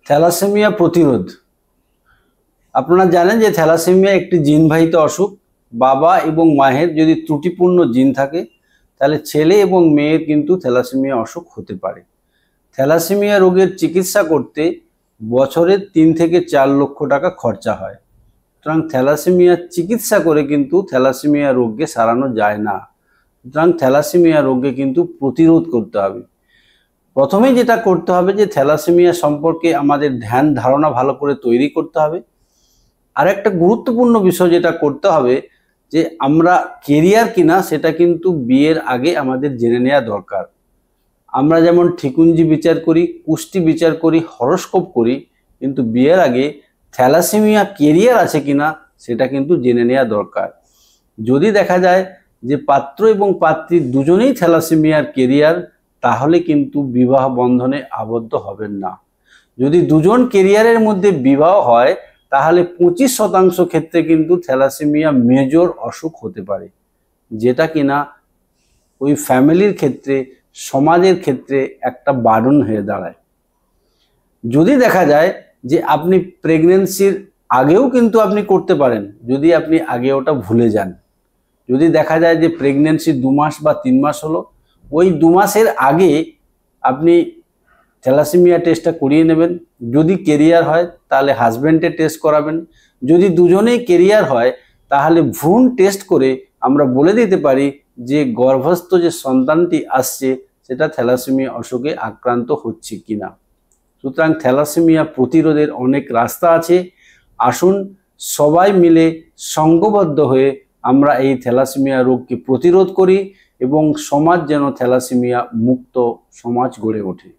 Thalassaemia প্রতিরোধ। আপনারা জানেন যে থ্যালাসেমিয়া একটি জিনবাহিত অসুখ। বাবা এবং মায়ের যদি ত্রুটিপূর্ণ জিন থাকে তাহলে ছেলে এবং মেয়ের কিন্তু থ্যালাসেমিয়া অসুখ হতে পারে। থ্যালাসেমিয়া রোগের চিকিৎসা করতে বছরে 3 থেকে 4 লক্ষ টাকা খরচা হয়। সুতরাং থ্যালাসেমিয়া চিকিৎসা করে কিন্তু থ্যালাসেমিয়া রোগকে সারানো যায় না। সুতরাং থ্যালাসেমিয়া রোগকে কিন্তু প্রতিরোধ করতে হবে। প্রথমেই যেটা করতে হবে যে থ্যালাসেমিয়া সম্পর্কে আমাদের ধ্যান ধারণা ভালো করে তৈরি করতে হবে। আর একটা গুরুত্বপূর্ণ বিষয় যেটা করতে হবে যে আমরা কেরিয়ার কিনা সেটা কিন্তু বিয়ের আগে আমাদের জেনে নেওয়া দরকার। আমরা যেমন ঠিকুঞ্জি বিচার করি, কুষ্টি বিচার করি, হরোস্কোপ করি, কিন্তু বিয়ের আগে থ্যালাসেমিয়া কেরিয়ার আছে কিনা সেটা কিন্তু জেনে নেওয়া দরকার। যদি দেখা যায় যে পাত্র এবং পাত্রী দুজনেই থ্যালাসেমিয়ার কেরিয়ার, তাহলে কিন্তু বিবাহ বন্ধনে আবদ্ধ হবেন না। যদি দুজন কেরিয়ারের মধ্যে বিবাহ হয় তাহলে 25% ক্ষেত্রে কিন্তু থ্যালাসেমিয়া মেজর অসুখ হতে পারে, যেটা কিনা ওই ফ্যামিলির ক্ষেত্রে, সমাজের ক্ষেত্রে একটা বার্ডন হয়ে দাঁড়ায়। যদি দেখা যায় যে আপনি প্রেগনেন্সির আগেও কিন্তু আপনি করতে পারেন, যদি আপনি আগে ওটা ভুলে যান। যদি দেখা যায় যে প্রেগনেন্সি 2 মাস বা 3 মাস হলো, ওই 2 মাসের আগে আপনি থ্যালাসেমিয়া টেস্টটা করিয়ে নেবেন। যদি কেরিয়ার হয় তাহলে হাজব্যান্ডের টেস্ট করাবেন। যদি দুজনেই কেরিয়ার হয় তাহলে ভ্রূণ টেস্ট করে আমরা বলে দিতে পারি যে গর্ভস্থ যে সন্তানটি আসছে সেটা থ্যালাসেমিয়া অসুখে আক্রান্ত হচ্ছে কিনা। সুতরাং থ্যালাসেমিয়া প্রতিরোধের অনেক রাস্তা আছে। আসুন সবাই মিলে সংঘবদ্ধ হয়ে আমরা এই থ্যালাসেমিয়া রোগকে প্রতিরোধ করি এবং সমাজ যেন থ্যালাসেমিয়া মুক্ত সমাজ গড়ে ওঠে।